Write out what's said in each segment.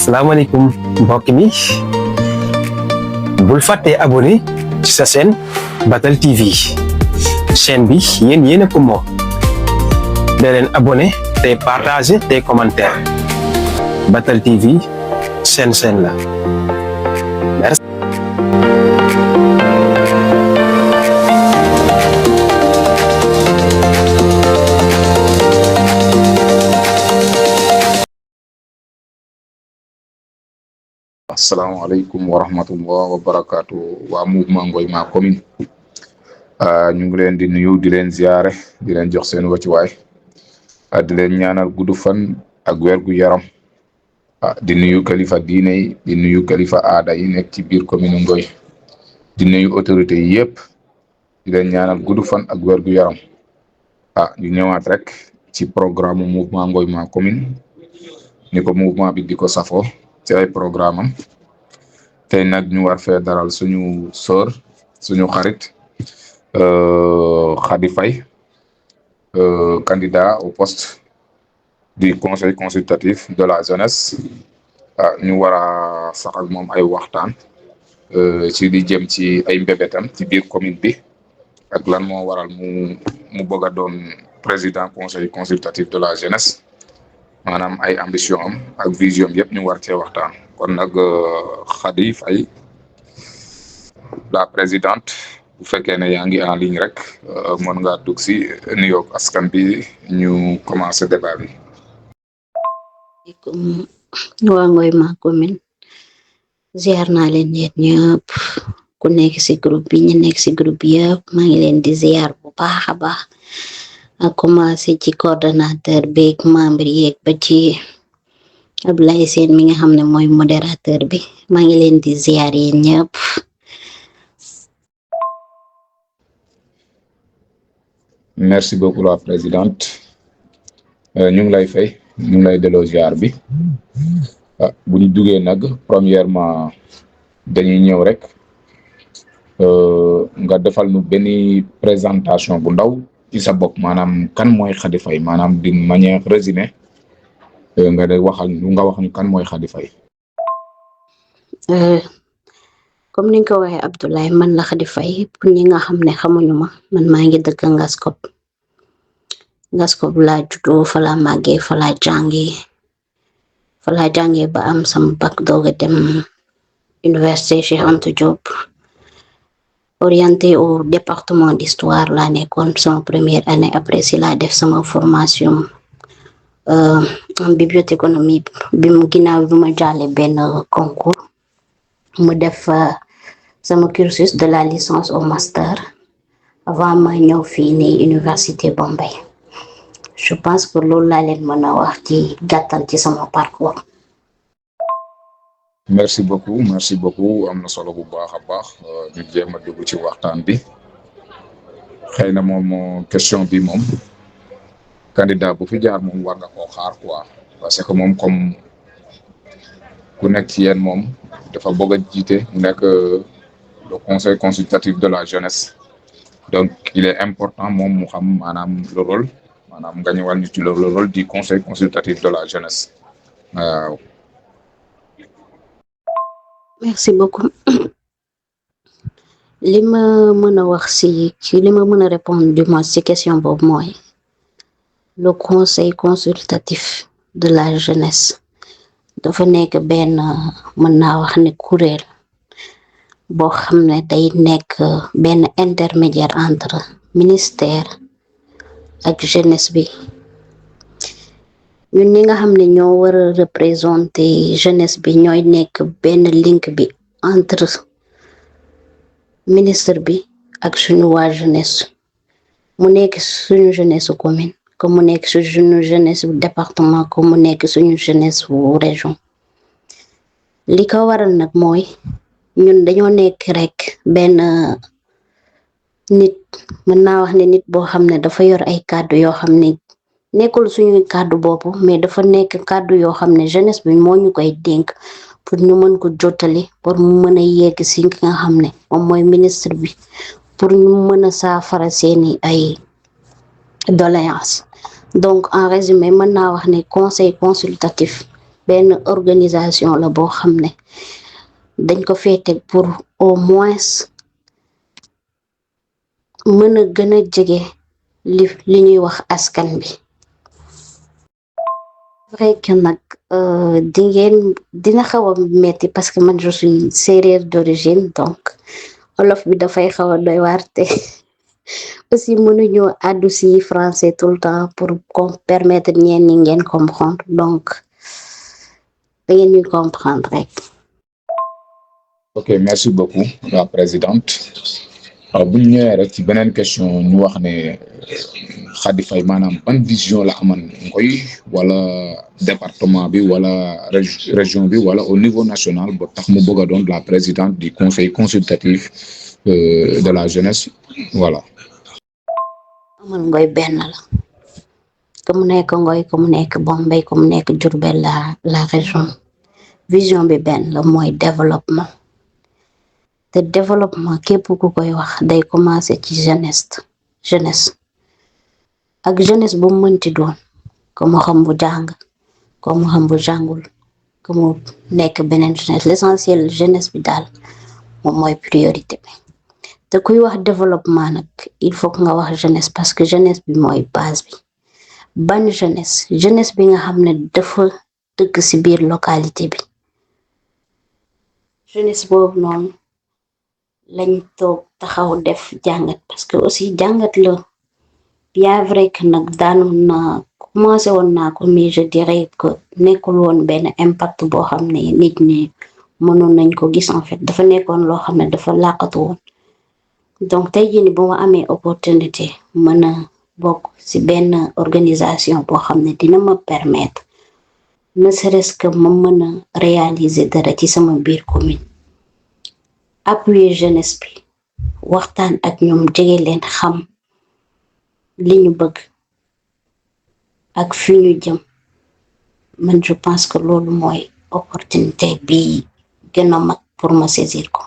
salaamaaleykum mbokk mi bul fàttee abonné ci sa chaîne Batal TV chaîne bi yéen a ko moom da leen abonné tey partager tey commentaire Batal TV chaîne la merci. Asalaamaaleykum wa rahmatullah wa barakaatu waa mouvement Ngoy Ma commune ñu ngi leen di nuyu di leen ziare di leen jox seen wàccuwaay di leen ñaanal gudd fan ak wér gu yaram di nuyu kalifa diine yi di nuyu kalifa aada yi nekk ci biir commune Ngoy di nuyu autorités yi yëpp di leen ñaanal gudd fan ak wér gu yaram ñu ñëwaat rek ci programme mouvement Ngoy Ma commune ni ko mouvement bi di ko safoo ci ay programme am tey nag ñu war fee daral suñu sœur suñu xarit Khady Faye candidat au poste du conseil consultatif de la jeunesse ñu war a sax ak moom ay waxtaan ci li jëm ci ay mbébétam ci biir commune bi ak lan moo waral mu bëgg a doon président conseil consultatif de la jeunesse maanaam ay ambition am ak vision yëpp ñu war cee waxtaan kon nag Khady Faye la présidente bu fekkee ne yaa ngi en ligne rek mën ngaa dugg si nuyoog askan bi ñu commencé débat bi. Asalaamaaleykum waa Ngoy Ma commune ziar naa leen ñëpp ku nekk si groupe bi ñu nekk si groupe bi yëpp maa ngi leen di ziar bu baax a baax. a commencé ci coordonnateur beeg membre yeeg ba ci Ablaye Sène mi nga xam ne mooy modérateur bi maa ngi leen di ziar yéen ñëpp. Merci beaucoup la présidente ñu ngi lay fay ñu ngi lay delloo ziar bi bu ñu duggee nag premièrement dañuy ñëw rek nga defal nu benn présentation bu ndaw ci sa bopp maanaam kan mooy Khady Faye maanaam d'une manière résumée nga de wax ñu kan mooy Khady Faye. Comme ni nga ko waxee Abdoulaye man la Khady Faye pour ñi nga xam ne xamuñu ma man maa ngi dëkk Ngaskop laa juddoo fa laa màggee fa laa jàngee ba am sama bac doog a dem université Cheikh Anta Diop. Orienté au département d'histoire laa nekkoon sama première année après si laa def sama formation en bibliothéconomie bi mu ginnaaw bi ma jàllee benn concours mu def sama cursus de la licence au master avant ma ñëw fii nii université Bombay je pense que loolu laa leen mën a wax ci gàttal ci sama parcours. merci beaucoup am na solo bu baax a baax ñu jéem a dugg ci waxtaan bi xëy na moom question bi moom candidat bu fi jaar moom war nga koo xaar quoi parce que moom comme ku nekk ci yéen moom dafa bëgg a jiite mu nekk le conseil consultatif de la jeunesse donc il est important moom mu xam maanaam le rôle maanaam nga ñëwal ñu ci le rôle du conseil consultatif de la jeunesse waaw. Merci beaucoup li ma mën a wax ci li ma mën a répondre du moins ci question boobu mooy le conseil consultatif de la jeunesse dafa nekk benn mën naa wax ne kuréel boo xam ne day nekk benn intermédiaire entre ministère ak jeunesse bi ñun ñi nga xam ne ñoo war a représenter jeunesse bi ñooy nekk benn link bi entre ministre bi ak suñu waa jeunesse mu nekk suñu jeunesse commune comme mu nekk suñu jeunesse département comme mu nekk suñu jeunesse bu région li ko waral nag mooy ñun dañoo nekk rek benn nit mën naa wax ne nit boo xam ne dafa yor ay kàddu yoo xam ne nekkul suñuy kàddu bopp mais dafa nekk kàddu yoo xam ne jeunesse bi moo ñu koy dénk pour ñu mën ko jottali pour mu mën a yegg si nga xam ne moom mooy ministre bi pour ñu mën a saafara seeni ay doléance donc en résumé mën naa wax ne conseil consultatif benn organisation la boo xam ne dañ ko féete pour au moins mën a gën a jege li ñuy wax askan bi. vrai que nag dina xaw a metti parce que man je suis séeréer d'origine donc olof bi dafay xaw a doy waar te aussi mënuñoo àddu si français tout le temps pour permettre ñeen ñi ngeen comprendre donc da ngeen ñuy comprendre rek. ok merci beaucoup la présidente bu ñu ñëwee rek ci beneen question ñu wax ne Khady Faye maanaam ban vision la aman ngoy wala département bi wala région bi wala au niveau national ba tax mu bëgg a doon la présidente du conseil consultatif de la jeunesse voilà. amal ngoy benn la que mu nekk ngoy que mu nekk Bombay que mu nekk Diourbel la région vision bi benn la mooy développement te développement képp ku koy wax day commencer ci jeunesse ak jeunesse bu mënti doon ko mu xam bu jàng ko mu xam bu jàngul ko mu nekk beneen jeunesse l'essentiel jeunesse bi daal moom mooy priorité bi te kuy wax développement nag il faut que nga wax jeunesse parce que jeunesse bi mooy base bi ban jeunesse bi nga xam ne dafa dëkk ci biir localité bi jeunesse boobu noonu lañ toog taxaw def jàngat parce que aussi jàngat la bien vrai que nag daanoon na commencé woon naa ko mais je dirais que nekkul woon benn impact boo xam ne nit ñi mënoon nañ ko gis en fait dafa nekkoon loo xam ne dafa làqatu woon donc tey jii ni bu ma amee opportunité mën a bokk ci benn organisation boo xam ne dina ma permettre ne serait-ce que ma mën a réaliser dara ci sama biir commune appuyer jeunesse bi waxtaan ak ñoom jege leen xam li ñu bëgg ak fi ñu jëm man je pense que loolu mooy opportunité bi gën a mag pour ma saisir ko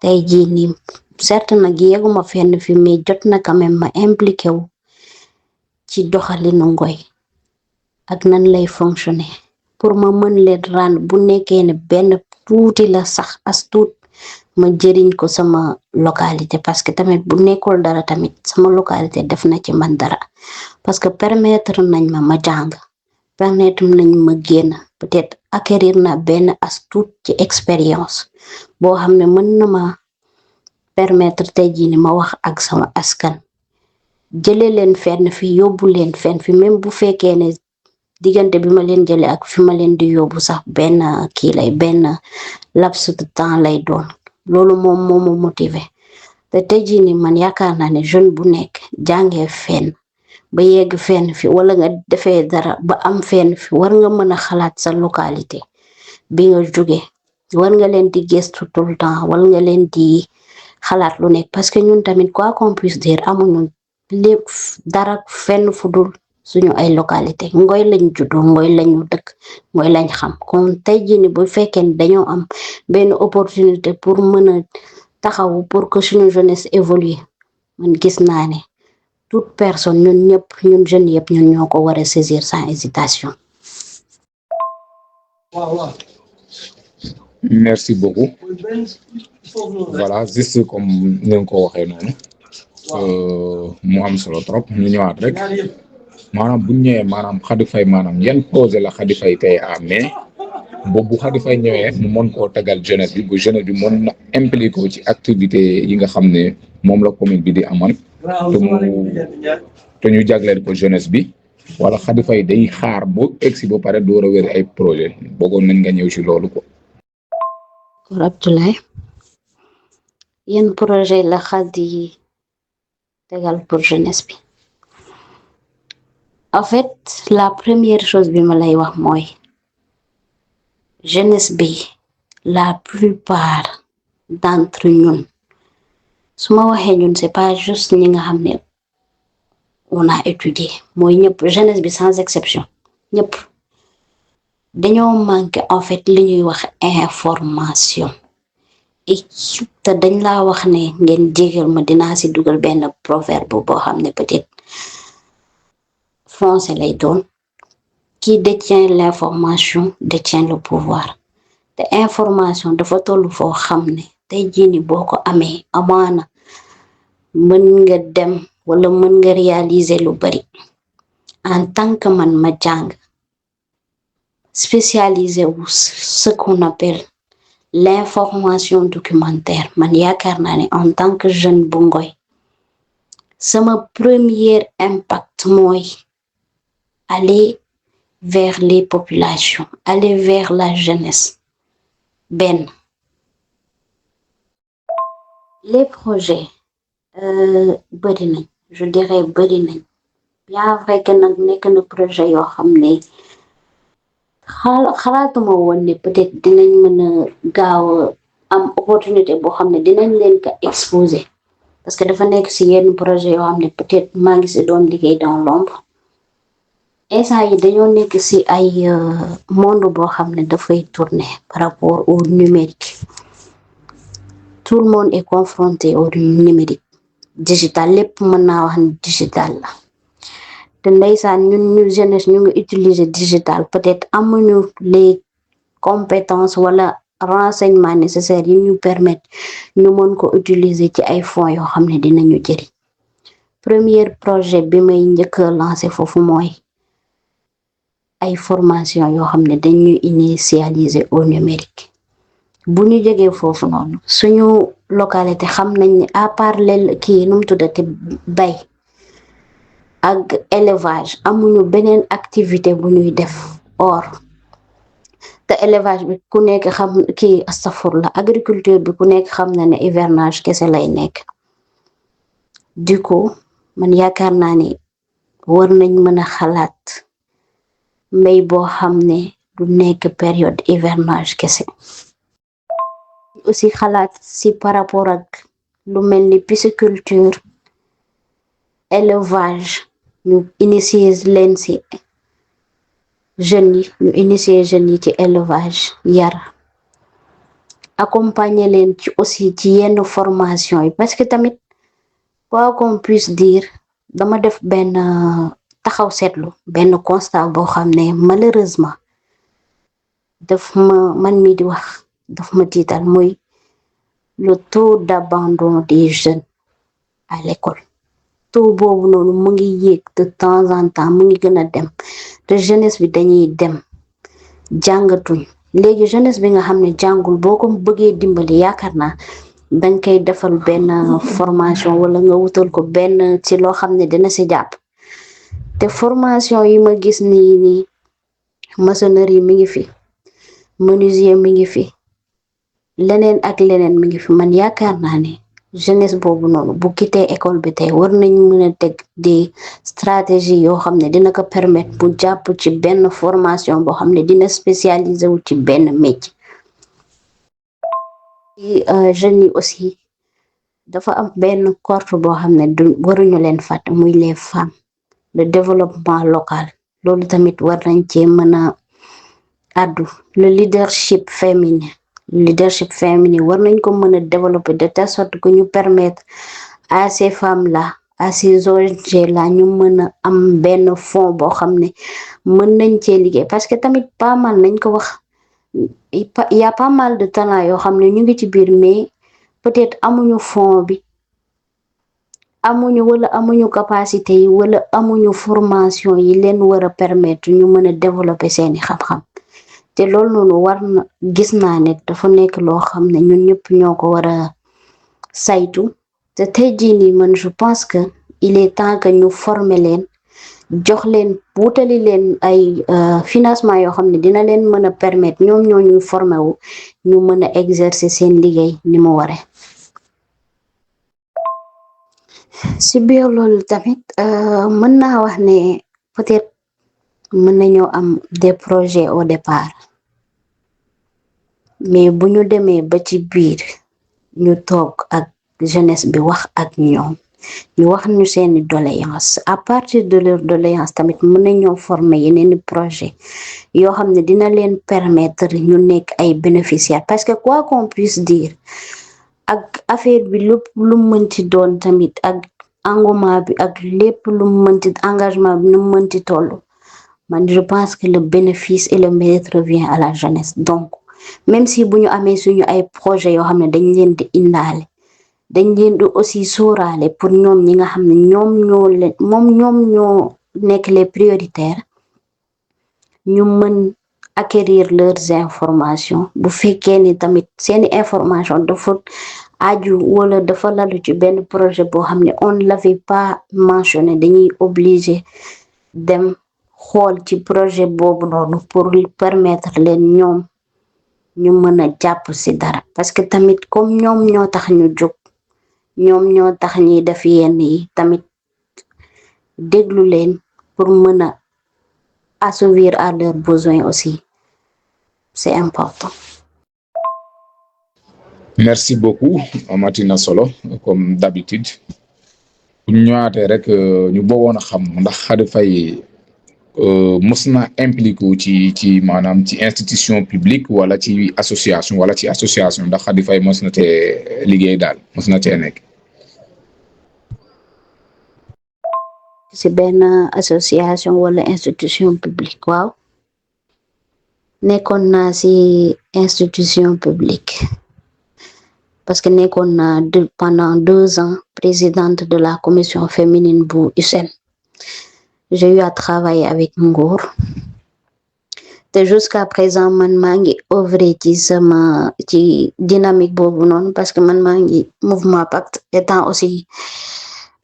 tey jii nii certes nag yeguma fenn fi mais jot na quand même ma impliqué wu ci doxalinu ngoy ak nan lay fonctionner pour ma mën leen rendre bu nekkee ne benn tuuti la sax as tuut ma jëriñ ko sama localité parce que tamit bu nekkul dara tamit sama localité def na ci man dara parce que permettre nañ ma jàng permettre nañ ma génn peut-être acquérir na benn as tuut ci expérience boo xam ne mën na ma permettre tey jii ni ma wax ak sama askan jële leen fenn fi yóbbu leen fenn fi même bu fekkee ne diggante bi ma leen jële ak fi ma leen di yóbbu sax benn benn laps de temps lay doon loolu moom moo ma motivé te tey jii ni man yaakaar naa ne jeune bu nekk jàngee fenn ba yegg fenn fi wala nga defee dara ba am fenn fi war nga mën a xalaat sa localité bi nga jóge war nga leen di gestu tout le temps wala nga leen di xalaat lu nekk parce que ñun tamit quoi qu'on puisse dire amuñu lépp dara fenn fu dul suñu ay localité ngoy lañ juddoo ngoy lañu dëkk ngoy lañ xam kon tey jii ni bu fekkee ne dañoo am benn opportunité pour mën a taxawu pour que suñu jeunesse évolue man gis naa ne toute personne ñun jeunes yëpp ñun ñoo ko war a saisir sans hésitation. merci beaucoup voilà juste comme ni nga ko waxee noonu mu am solo trop ñu ñëwaat rek maanaam bu ñu ñëwee maanaam Khady Faye maanaam yan projet la Khady Faye tey mais boobu bu Khady Faye ñëwee mu mën koo tegal jeunesse bi bu jeunesse bi mën na impliqué ci activité yi nga xam ne moom la commune bi di amal te ñu jagleel ko jeunesse bi wala Khady Faye day xaar boo egsi ba pare door a wér ay projet bëggoon nañ nga ñëw ci loolu ko. Abdoulaye yan projet la Khady tegal pour jeunesse bi en fait la première chose bi ma lay wax mooy jeunesse bi la plupart d'entre ñun su ma waxee ñun c'est pas juste ñi nga xam ne on a étudié mooy ñëpp jeunesse bi sans exception ñëpp dañoo manqué en fait li ñuy wax information et te dañ laa wax ne ngeen jégal ma dinaa si dugal benn proverbe boo xam ne peut-être français lay doon qui détient l'information détient le pouvoir te information dafa toll foo xam ne tey jii ni boo ko amee amaana mën nga dem wala mën nga réaliser lu bari en tant que man ma jàng spécialisé wu ce qu'on appelle l'information documentaire man yaakaar naa ne en tant que jeune bu Ngoy sama premier impact mooy aller vers les populations aller vers la jeunesse benn les projets bëri nañ je dirais bëri nañ bien vrai que nag nekk na projet yoo xam ne xalaatuma woon ne peut-être dinañ mën a gaaw am opportunité boo xam ne dinañ leen ko exposer parce que dafa nekk ci yenn projet yoo xam ne peut-être maa ngi ci doon liggéey dans l'ombre instant yi dañoo nekk ci ay monde boo xam ne dafay tourner par rapport au numérique tout le monde est confronté au numérique digital lépp mën naa wax ne digital la te ndeysaan ñu jeunesse ñu ngi utiliser digital peut-être amuñu les compétences wala renseignements nécessaires yi ñu permettre ñu mën ko utiliser ci ay fonds yoo xam ne dinañu jëriñ premier projet bi may njëkk a lancer foofu mooy ay formation yoo xam ne dañuy initialiser au numérique bu ñu jógee foofu noonu suñu localité xam nañ ne à part kii nu mu tuddati bay ak élevage amuñu beneen activité bu ñuy def or te élevage bi ku nekk xam kii astafurla agriculture bi ku nekk xam na ne hivernage kese lay nekk du coup man yaakaar naa ne war nañ mën a xalaat mbéy boo xam ne du nekk période hivernage kese aussi xalaat si par rapport ak lu mel ni pisciculture élevage ñu initier leen ci jeunes yi ñu initier jeunes yi ci élevage yar accompagner leen ci aussi ci yenn formation yi parce que tamit quoi qu'on puisse dire dama def benn taxaw seetlu benn constat boo xam ne malheureusement daf ma man mi di wax daf ma tiital muy le taux d'abandon des jeunes à l'école taux boobu noonu mu ngi yéeg de temps en temps mu ngi gën a dem te jeunesse bi dañuy dem jàngatuñ léegi jeunesse bi nga xam ne jàngul boo ko bëggee dimbali yaakaar naa danga koy defal benn formation wala nga wutal ko benn ci loo xam ne dina ci jàpp te formation yi ma gis nii maçonnerie mi ngi fi menuisier mi ngi fi leneen ak leneen mi ngi fi man yaakaar naa ne jeunesse boobu noonu bu quitté école bi tey war nañ mën a teg des stratégies yoo xam ne dina ko permettre bu jàpp ci benn formation boo xam ne dina spécialisé wu ci benn métier. Jeunes yi aussi dafa am benn corps boo xam ne du waruñu leen fàtte muy les femmes le développement local loolu tamit war nañ cee mën a addu le leadership féminin war nañ ko mën a développer de telle sorte que ñu permettre à ces femmes là à ces ONG là ñu mën a am benn fonds boo xam ne mën nañ cee liggéey parce que tamit pas mal nañ ko wax y a pas mal de talent yoo xam ne ñu ngi ci biir mais peut-être amuñu fonds bi amuñu capacité yi wala amuñu formation yi leen war a permettre ñu mën a développer seeni xam-xam te loolu noonu war na gis naa ne dafa nekk loo xam ne ñun ñëpp ñoo ko war a saytu te tey jii nii man je pense que il est temps que ñu former leen jox leen wutali leen ay financement yoo xam ne dina leen mën a permettre ñoom ñoo ñuy former wu ñu mën a exercer seen liggéey ni mu waree. si biir loolu tamit mën naa wax ne peut-être mën nañoo am des projets au départ mais bu ñu demee ba ci biir ñu toog ak jeunesse bi wax ak ñoom ñu wax ñu seeni doléance à partir de leur doléance tamit mën nañoo former yeneeni projet yoo xam ne dina leen permettre ñu nekk ay bénéficiaires parce que quoi qu'on puisse dire ak affaire bi lépp lu mënti doon tamit ak engouement bi ak lépp lu mënti engagement bi nu mënti toll man je pense que le bénéfice et le mérite revient à la jeunesse. Donc même si bu ñu amee suñu ay projet yoo xam ne dañ leen di indaale dañ leen di aussi sóoraale pour ñoom ñi nga xam ne ñoom ñoo nekk les prioritaires ñu mën acquérir leurs informations bu fekkee ni tamit seeni information dafa aju wala dafa lalu ci benn projet boo xam ne on ne l'avait pas mentionné dañuy obligé dem xool ci projet boobu noonu pour permettre leen ñoom ñu mën a jàpp ci dara parce que tamit comme ñoom ñoo tax ñu jóg ñoom ñoo tax ñuy def yenn yi tamit déglu leen pour mën a assouvir à leurs besoins aussi c'est important. merci beaucoup amati na solo comme d'habitude bu ñu ñëwaatee rek ñu bëggoon a xam ndax Khady Faye mos na impliqué wu ci maanaam ci institution publique wala ci association ndax Khady Faye mos na cee liggéey daal mos na cee nekk. ci benn association wala institution publique waaw nekkoon naa ci institution publique parce que nekkoon naa pendant 2 ans présidente de la commission féminine bu USEN. J'ai eu à travailler avec Ngour te jusqu'à présent man maa ngi œuvrer ci dynamique boobu noonu parce que man maa ngi mouvement Pacte étant aussi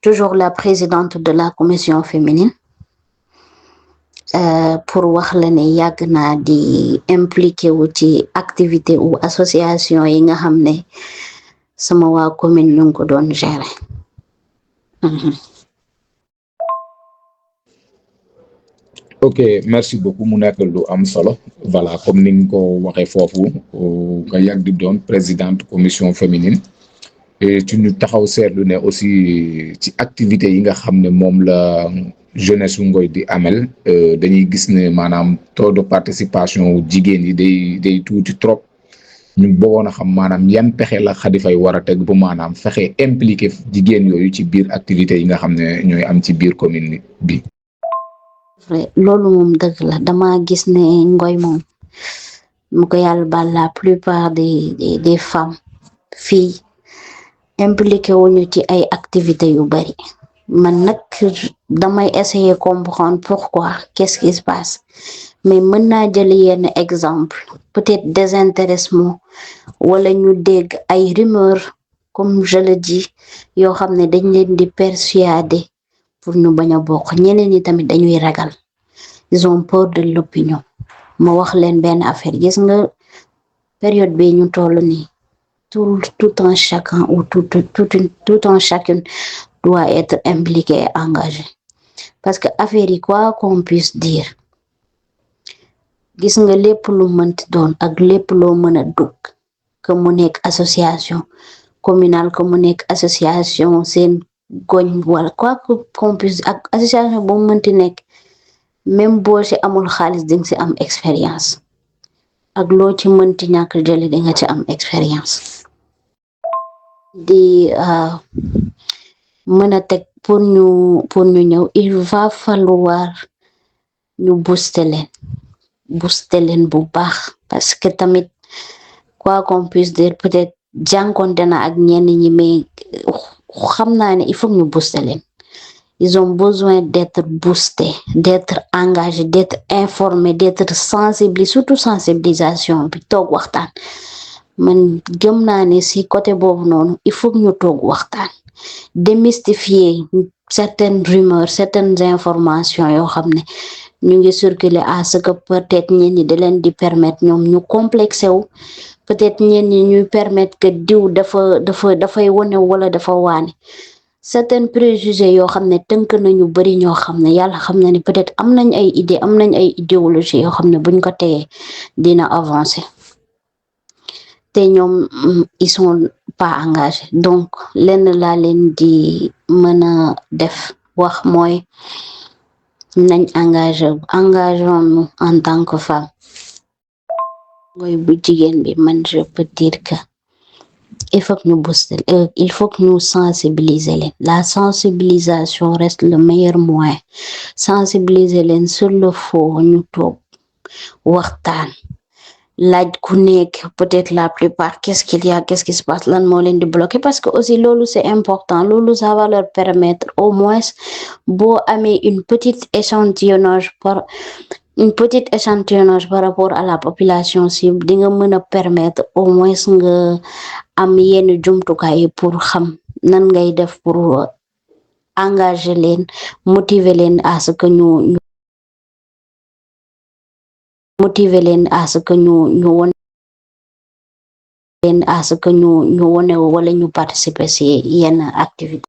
toujours la présidente de la commission féminine pour wax la ne yàgg naa di impliqué wu ci activité ou association yi nga xam ne sama waa commune ñu ngi ko doon gérer. ok merci beaucoup mu nekk lu am solo voilà comme ni nga ko waxee foofu nga yàgg di doon présidente commission féminine et ci ñu taxaw seetlu ne aussi ci activités yi nga xam ne moom la jeunesse su Ngoye di amel dañuy gis ne maanaam taux de participation jigéen yi day tuuti trop ñu bëggoon a xam maanaam yan pexe la Khady Faye war a teg bu maanaam fexe impliqué jigéen yooyu ci biir activités yi nga xam ne ñooy am ci biir commune bi. loolu moom dëgg la dama gis ne Ngoye moom mu ko yàlla baal la plupart des femmes filles impliqué wuñu ci ay activités yu bari man nag damay essayer comprendre pourquoi qu'est-ce qui se passe mais mën naa jël yenn exemple peut-être désintéressement wala ñu dégg ay rumeurs comme je le dis yoo xam ne dañ leen di persuader pour ñu bañ a bokk ñeneen ñi tamit dañuy ragal ils ont peur de l'opinion ma wax leen benn affaire gis nga période bi ñu toll nii tout un chacun ou tout un chacune doit être impliqué et engagé parce que affaire yi quoi qu'on puisse dire gis nga lépp lu mënti doon ak lépp loo mën a dugg que mu nekk association communale que mu nekk association seen goñ wala quoi qu'on puisse ak association boo mënti nekk même boo ci amul xaalis di nga ci am expérience ak loo ci mënti ñàkk jële di nga ci am expérience di mën a teg pour ñu ñëw il va falloir ñu booster leen bu baax parce que tamit quoi qu'on puisse dire peut-être jànkonte na ak ñenn ñi mais xam naa ne il faut ñu booster leen ils ont besoin d'être boostés d'être engagés d'être informés d'être sensibilisés surtout sensibilisation bi toog waxtaan man gëm naa ne si côté boobu noonu il faut ñu toog waxtaan démystifier certaines rumeurs certaines informations yoo xam ne ñu ngi circuler à ce que peut-être ñenn ñi da leen di permettre ñoom ñu complexé wu peut-être ñenn ñi ñuy permettre que diw dafay wone wala dafa waane certains préjugés yoo xam ne tënk nañu bari ñoo xam ne yàlla xam na ni peut-être am nañ ay idées am nañ ay idéologie yoo xam ne buñ ko tegee dina avancer te ñoom ils sont pas engagés donc lenn laa leen di mën a def wax mooy nañ engageons-nous en tant que femme Ngoye bu jigéen bi man je peux dire que il faut que ñu booster il faut que ñu sensibiliser leen la sensibilisation reste le meilleur moyen sensibiliser leen sur le faux ñu toog waxtaan laaj ku nekk peut-être la plupart qu'est-ce qu'il y a qu'est-ce qui se passe lan moo leen di bloquer parce que aussi loolu c'est important loolu ça va leur permettre au moins boo amee une petite échantillonnage par rapport à la population cible di nga mën a permettre au moins nga am yenn jumtukaay pour xam nan ngay def pour engager leen motiver leen à ce que ñu won leen à ce que ñu wone wala ñu participer ci yenn activité